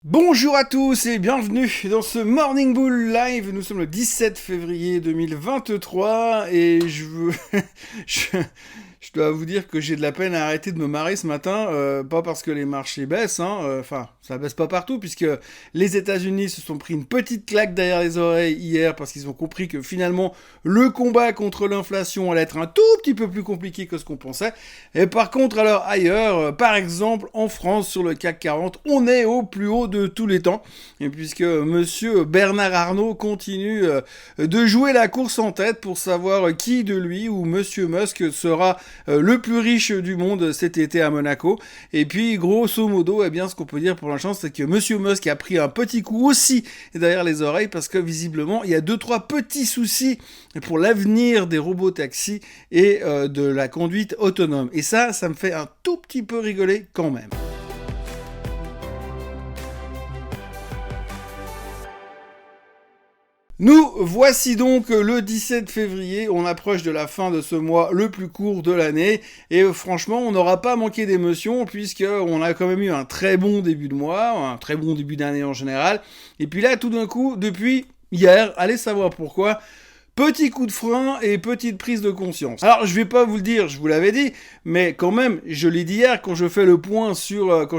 Bonjour à tous et bienvenue dans ce Morning Bull Live. Nous sommes le 17 février 2023 et je, je dois vous dire que j'ai de la peine à arrêter de me marrer ce matin, pas parce que les marchés baissent, enfin ça baisse pas partout puisque les États-Unis se sont pris une petite claque derrière les oreilles hier parce qu'ils ont compris que finalement le combat contre l'inflation allait être un tout petit peu plus compliqué que ce qu'on pensait. Et par contre alors ailleurs, par exemple en France sur le CAC 40, on est au plus haut de tous les temps, et puisque monsieur Bernard Arnault continue de jouer la course en tête pour savoir qui de lui ou monsieur Musk sera le plus riche du monde cet été à Monaco. Et puis grosso modo, eh bien ce qu'on peut dire pour l'instant, c'est que monsieur Musk a pris un petit coup aussi derrière les oreilles parce que visiblement il y a 2-3 petits soucis pour l'avenir des robots taxis et de la conduite autonome. Et ça me fait un tout petit peu rigoler quand même. Nous voici donc le 17 février, on approche de la fin de ce mois le plus court de l'année, et franchement on n'aura pas manqué d'émotions puisqu'on a quand même eu un très bon début de mois, un très bon début d'année en général, et puis là tout d'un coup, depuis hier, allez savoir pourquoi, petit coup de frein et petite prise de conscience. Alors je vais pas vous le dire, je vous l'avais dit, mais quand même, je l'ai dit hier quand j'ai fait le point sur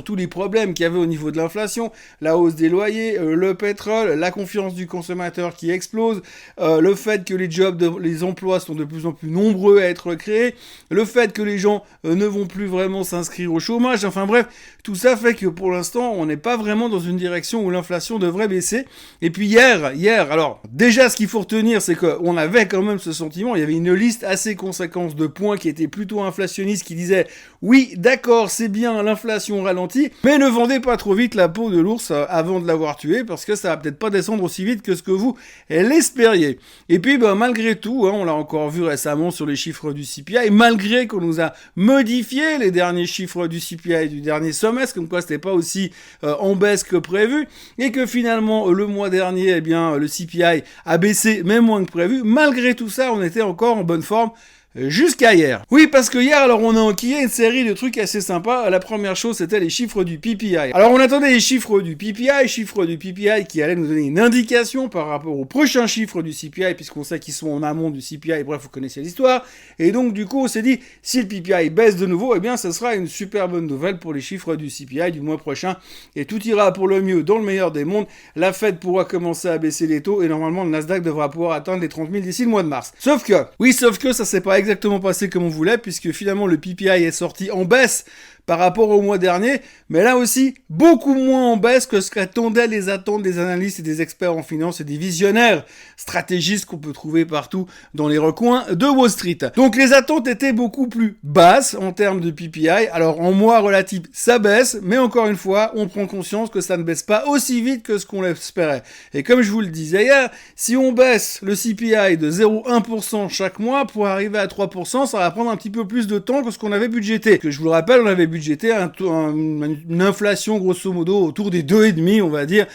tous les problèmes qu'il y avait au niveau de l'inflation, la hausse des loyers, le pétrole, la confiance du consommateur qui explose, le fait que les emplois sont de plus en plus nombreux à être créés, le fait que les gens ne vont plus vraiment s'inscrire au chômage, enfin bref, tout ça fait que pour l'instant, on n'est pas vraiment dans une direction où l'inflation devrait baisser. Et puis hier, alors déjà ce qu'il faut retenir, c'est qu'on avait quand même ce sentiment, il y avait une liste assez conséquente de points qui étaient plutôt inflationnistes, qui disaient oui, d'accord, c'est bien, l'inflation ralentit, mais ne vendez pas trop vite la peau de l'ours avant de l'avoir tué, parce que ça va peut-être pas descendre aussi vite que ce que vous l'espériez. Et puis malgré tout, on l'a encore vu récemment sur les chiffres du CPI, malgré qu'on nous a modifié les derniers chiffres du CPI du dernier semestre, comme quoi c'était pas aussi en baisse que prévu, et que finalement le mois dernier, eh bien le CPI a baissé même moins que prévu. Malgré tout ça, on était encore en bonne forme jusqu'à hier. Oui, parce que hier, alors on a enquillé une série de trucs assez sympas. La première chose, c'était les chiffres du PPI. Alors on attendait les chiffres du PPI qui allaient nous donner une indication par rapport aux prochains chiffres du CPI, puisqu'on sait qu'ils sont en amont du CPI, bref, vous connaissez l'histoire. Et donc du coup, on s'est dit, si le PPI baisse de nouveau, eh bien ça sera une super bonne nouvelle pour les chiffres du CPI du mois prochain. Et tout ira pour le mieux dans le meilleur des mondes. La Fed pourra commencer à baisser les taux et normalement le Nasdaq devra pouvoir atteindre les 30 000 d'ici le mois de mars. Sauf que ça s'est pas exactement passé comme on voulait, puisque finalement le PPI est sorti en baisse par rapport au mois dernier, mais là aussi, beaucoup moins en baisse que ce qu'attendaient les attentes des analystes et des experts en finance et des visionnaires stratégistes qu'on peut trouver partout dans les recoins de Wall Street. Donc les attentes étaient beaucoup plus basses en termes de PPI, alors en mois relatif, ça baisse, mais encore une fois, on prend conscience que ça ne baisse pas aussi vite que ce qu'on l'espérait. Et comme je vous le disais hier, si on baisse le CPI de 0,1% chaque mois pour arriver à 3%, ça va prendre un petit peu plus de temps que ce qu'on avait budgété. Que je vous le rappelle, on avait budgété une inflation grosso modo autour des 2,5, on va dire,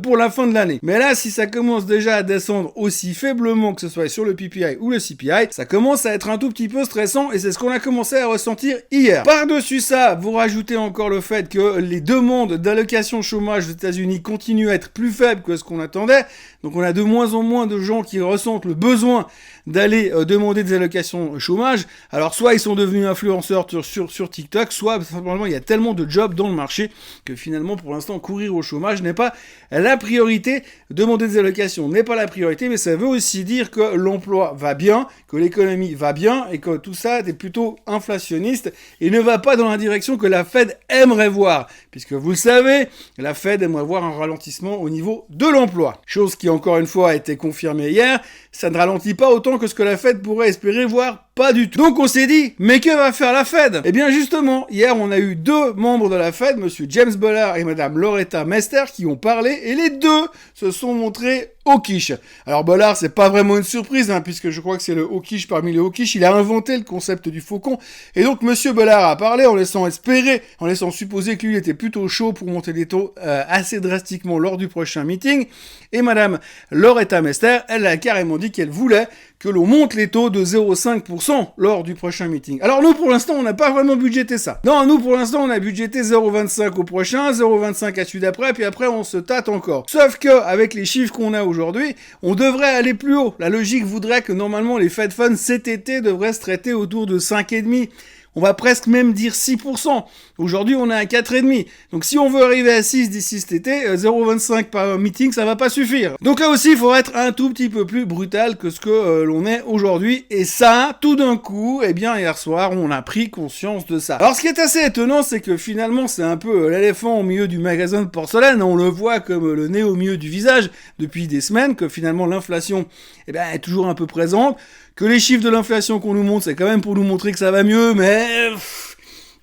pour la fin de l'année. Mais là, si ça commence déjà à descendre aussi faiblement, que ce soit sur le PPI ou le CPI, ça commence à être un tout petit peu stressant, et c'est ce qu'on a commencé à ressentir hier. Par-dessus ça, vous rajoutez encore le fait que les demandes d'allocation chômage aux États-Unis continuent à être plus faibles que ce qu'on attendait, donc on a de moins en moins de gens qui ressentent le besoin d'aller demander des allocations chômage. Alors soit ils sont devenus influenceurs sur TikTok, soit simplement il y a tellement de jobs dans le marché que finalement pour l'instant courir au chômage n'est pas la priorité. Demander des allocations n'est pas la priorité, mais ça veut aussi dire que l'emploi va bien, que l'économie va bien et que tout ça est plutôt inflationniste et ne va pas dans la direction que la Fed aimerait voir, puisque vous le savez, la Fed aimerait voir un ralentissement au niveau de l'emploi. Chose qui encore une fois a été confirmée hier, ça ne ralentit pas autant que ce que la Fed pourrait espérer, voire pas du tout. Donc on s'est dit, mais que va faire la Fed ? Eh bien justement, hier on a eu deux membres de la Fed, monsieur James Bullard et madame Loretta Mester, qui ont parlé, et les deux se sont montrés hawkish. Alors Bullard, c'est pas vraiment une surprise, puisque je crois que c'est le hawkish parmi les hawkish, il a inventé le concept du faucon, et donc monsieur Bullard a parlé en laissant supposer que lui était plutôt chaud pour monter les taux assez drastiquement lors du prochain meeting, et madame Loretta Mester, elle a carrément dit qu'elle voulait que l'on monte les taux de 0,5% 10% lors du prochain meeting. Alors nous, pour l'instant, on n'a pas vraiment budgété ça. Non, nous, pour l'instant, on a budgété 0,25 au prochain, 0,25 à celui d'après, puis après, on se tâte encore. Sauf que, avec les chiffres qu'on a aujourd'hui, on devrait aller plus haut. La logique voudrait que normalement, les Fed Funds cet été devraient se traiter autour de 5,5%. On va presque même dire 6%. Aujourd'hui, on est à 4,5%. Donc si on veut arriver à 6 d'ici cet été, 0,25 par meeting, ça va pas suffire. Donc là aussi, il faut être un tout petit peu plus brutal que ce que l'on est aujourd'hui. Et ça, tout d'un coup, eh bien, hier soir, on a pris conscience de ça. Alors ce qui est assez étonnant, c'est que finalement, c'est un peu l'éléphant au milieu du magasin de porcelaine. On le voit comme le nez au milieu du visage depuis des semaines, que finalement, l'inflation, eh bien, est toujours un peu présente. Que les chiffres de l'inflation qu'on nous montre, c'est quand même pour nous montrer que ça va mieux, mais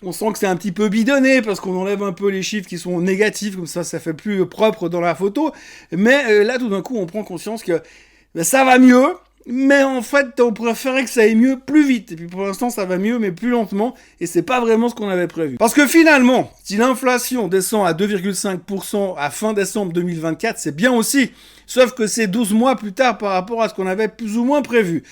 on sent que c'est un petit peu bidonné parce qu'on enlève un peu les chiffres qui sont négatifs, comme ça fait plus propre dans la photo. Mais là, tout d'un coup, on prend conscience que ça va mieux, mais en fait, on préférait que ça aille mieux plus vite. Et puis pour l'instant, ça va mieux, mais plus lentement, et c'est pas vraiment ce qu'on avait prévu. Parce que finalement, si l'inflation descend à 2,5% à fin décembre 2024, c'est bien aussi. Sauf que c'est 12 mois plus tard par rapport à ce qu'on avait plus ou moins prévu.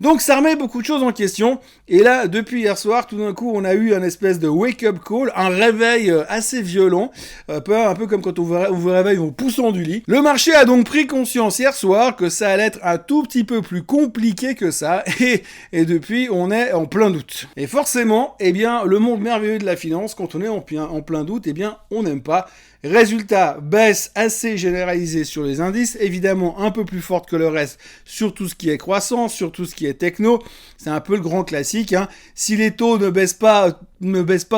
Donc ça remet beaucoup de choses en question, et là, depuis hier soir, tout d'un coup, on a eu un espèce de wake-up call, un réveil assez violent, un peu comme quand on vous réveille en poussant du lit. Le marché a donc pris conscience hier soir que ça allait être un tout petit peu plus compliqué que ça, et depuis, on est en plein doute. Et forcément, eh bien, le monde merveilleux de la finance, quand on est en plein doute, eh bien, on n'aime pas. Résultat, baisse assez généralisée sur les indices, évidemment un peu plus forte que le reste sur tout ce qui est croissance, sur tout ce qui est techno. C'est un peu le grand classique, hein. Si les taux ne baissent pas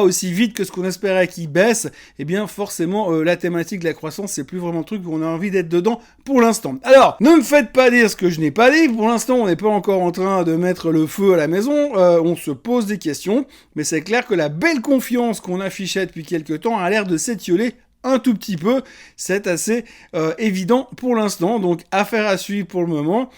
aussi vite que ce qu'on espérait qu'ils baissent, eh bien forcément la thématique de la croissance, c'est plus vraiment le truc où on a envie d'être dedans pour l'instant. Alors, ne me faites pas dire ce que je n'ai pas dit. Pour l'instant, on n'est pas encore en train de mettre le feu à la maison. On se pose des questions, mais c'est clair que la belle confiance qu'on affichait depuis quelques temps a l'air de s'étioler un tout petit peu, c'est assez évident pour l'instant, donc affaire à suivre pour le moment.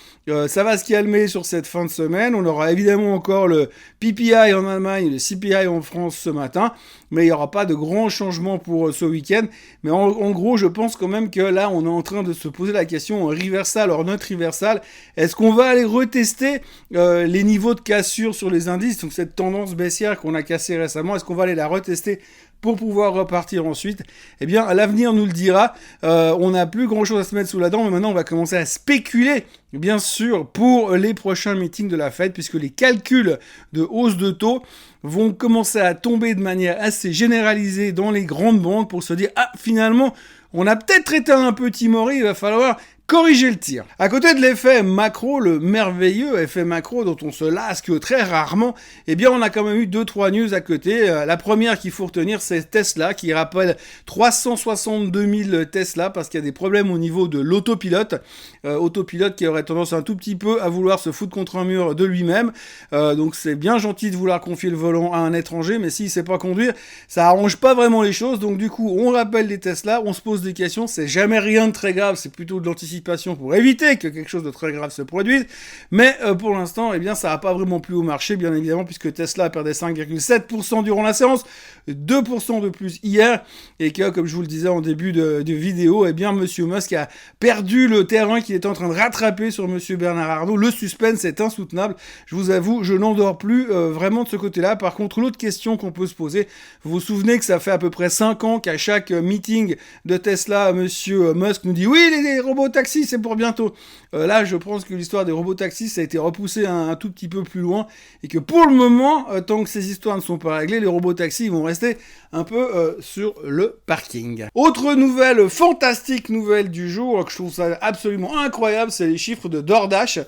Ça va se calmer sur cette fin de semaine, on aura évidemment encore le PPI en Allemagne et le CPI en France ce matin, mais il n'y aura pas de grands changements pour ce week-end, mais en gros je pense quand même que là on est en train de se poser la question reversal, or not reversal, est-ce qu'on va aller retester les niveaux de cassure sur les indices, donc cette tendance baissière qu'on a cassée récemment, est-ce qu'on va aller la retester pour pouvoir repartir ensuite? Eh bien, l'avenir nous le dira. On n'a plus grand-chose à se mettre sous la dent, mais maintenant, on va commencer à spéculer, bien sûr, pour les prochains meetings de la Fed, puisque les calculs de hausse de taux vont commencer à tomber de manière assez généralisée dans les grandes banques pour se dire « Ah, finalement, on a peut-être été un peu timoré, il va falloir corriger le tir ». À côté de l'effet macro, le merveilleux effet macro dont on se lasse que très rarement, eh bien on a quand même eu 2-3 news à côté. La première qu'il faut retenir, c'est Tesla, qui rappelle 362 000 Tesla parce qu'il y a des problèmes au niveau de l'autopilote. Autopilote qui aurait tendance un tout petit peu à vouloir se foutre contre un mur de lui-même. Donc c'est bien gentil de vouloir confier le volant à un étranger, mais s'il sait pas conduire, ça arrange pas vraiment les choses. Donc du coup, on rappelle les Tesla, on se pose des questions, c'est jamais rien de très grave, c'est plutôt de l'anticipation pour éviter que quelque chose de très grave se produise, mais pour l'instant, eh bien, ça n'a pas vraiment plu au marché, bien évidemment, puisque Tesla perdait 5,7% durant la séance, 2% de plus hier, et que, comme je vous le disais en début de vidéo, eh bien, Monsieur Musk a perdu le terrain qu'il était en train de rattraper sur Monsieur Bernard Arnault. Le suspense est insoutenable. Je vous avoue, je n'endors plus vraiment de ce côté-là. Par contre, l'autre question qu'on peut se poser, vous vous souvenez que ça fait à peu près 5 ans qu'à chaque meeting de Tesla, Monsieur Musk nous dit « Oui, les robots taxis, c'est pour bientôt ». Là, je pense que l'histoire des robots taxis, ça a été repoussé un tout petit peu plus loin, et que pour le moment, tant que ces histoires ne sont pas réglées, les robots taxis vont rester un peu sur le parking. Autre nouvelle, fantastique nouvelle du jour, que je trouve ça absolument incroyable, c'est les chiffres de DoorDash.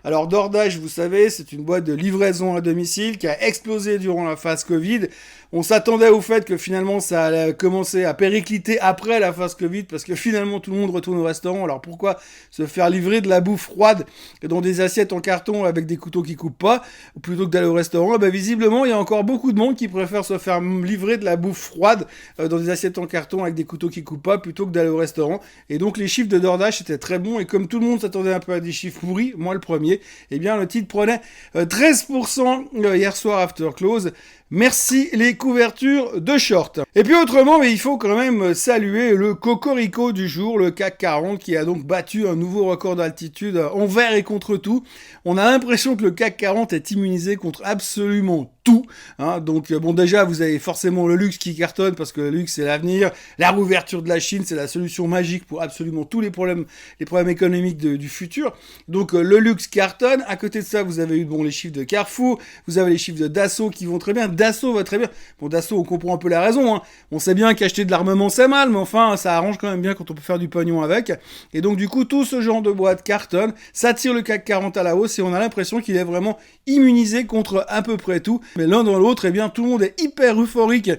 Alors DoorDash, vous savez, c'est une boîte de livraison à domicile qui a explosé durant la phase Covid. On s'attendait au fait que finalement ça allait commencer à péricliter après la phase Covid, parce que finalement tout le monde retourne au restaurant. Alors pourquoi se faire livrer de la bouffe froide dans des assiettes en carton avec des couteaux qui coupent pas, plutôt que d'aller au restaurant? Eh ben, visiblement, il y a encore beaucoup de monde qui préfère se faire livrer de la bouffe froide dans des assiettes en carton avec des couteaux qui coupent pas, plutôt que d'aller au restaurant. Et donc les chiffres de DoorDash étaient très bons, et comme tout le monde s'attendait un peu à des chiffres pourris, moi le premier, eh bien le titre prenait 13% hier soir after close. Merci les couvertures de short. Et puis autrement, mais il faut quand même saluer le cocorico du jour, le CAC 40, qui a donc battu un nouveau record d'altitude envers et contre tout. On a l'impression que le CAC 40 est immunisé contre absolument tout. Hein. Donc bon, déjà, vous avez forcément le luxe qui cartonne, parce que le luxe, c'est l'avenir. La rouverture de la Chine, c'est la solution magique pour absolument tous les problèmes économiques du futur. Donc le luxe cartonne. À côté de ça, vous avez eu les chiffres de Carrefour, vous avez les chiffres de Dassault qui vont très bien. Dassault va très bien. Bon, Dassault, on comprend un peu la raison. Hein. On sait bien qu'acheter de l'armement, c'est mal, mais enfin, ça arrange quand même bien quand on peut faire du pognon avec. Et donc, du coup, tout ce genre de boîte cartonne, ça tire le CAC 40 à la hausse et on a l'impression qu'il est vraiment immunisé contre à peu près tout. Mais l'un dans l'autre, eh bien, tout le monde est hyper euphorique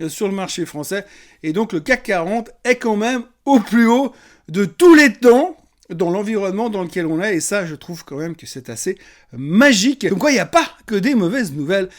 sur le marché français. Et donc, le CAC 40 est quand même au plus haut de tous les temps dans l'environnement dans lequel on est. Et ça, je trouve quand même que c'est assez magique. Comme quoi, il n'y a pas que des mauvaises nouvelles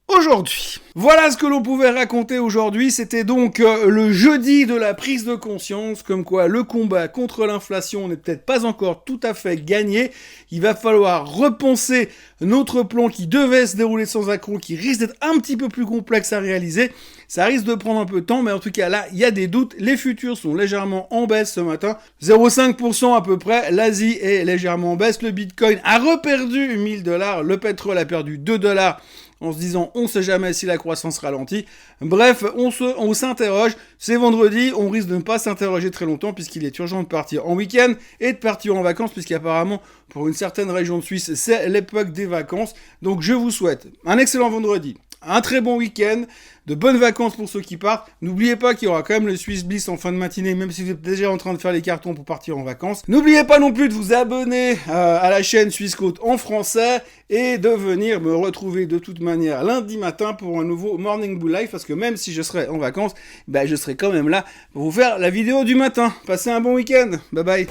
aujourd'hui. Voilà ce que l'on pouvait raconter aujourd'hui. C'était donc le jeudi de la prise de conscience, comme quoi le combat contre l'inflation n'est peut-être pas encore tout à fait gagné. Il va falloir repenser notre plan qui devait se dérouler sans accroc, qui risque d'être un petit peu plus complexe à réaliser. Ça risque de prendre un peu de temps, mais en tout cas là, il y a des doutes. Les futurs sont légèrement en baisse ce matin, 0,5% à peu près. L'Asie est légèrement en baisse. Le Bitcoin a reperdu $1000. Le pétrole a perdu $2. En se disant, on sait jamais si la croissance ralentit. Bref, on s'interroge. C'est vendredi, on risque de ne pas s'interroger très longtemps puisqu'il est urgent de partir en week-end et de partir en vacances puisqu'apparemment, pour une certaine région de Suisse, c'est l'époque des vacances. Donc je vous souhaite un excellent vendredi, un très bon week-end, de bonnes vacances pour ceux qui partent. N'oubliez pas qu'il y aura quand même le Swiss Bliss en fin de matinée, même si vous êtes déjà en train de faire les cartons pour partir en vacances. N'oubliez pas non plus de vous abonner à la chaîne Swissquote en français et de venir me retrouver de toute manière lundi matin pour un nouveau Morning Bull Live, parce que même si je serai en vacances, je serai quand même là pour vous faire la vidéo du matin. Passez un bon week-end. Bye bye.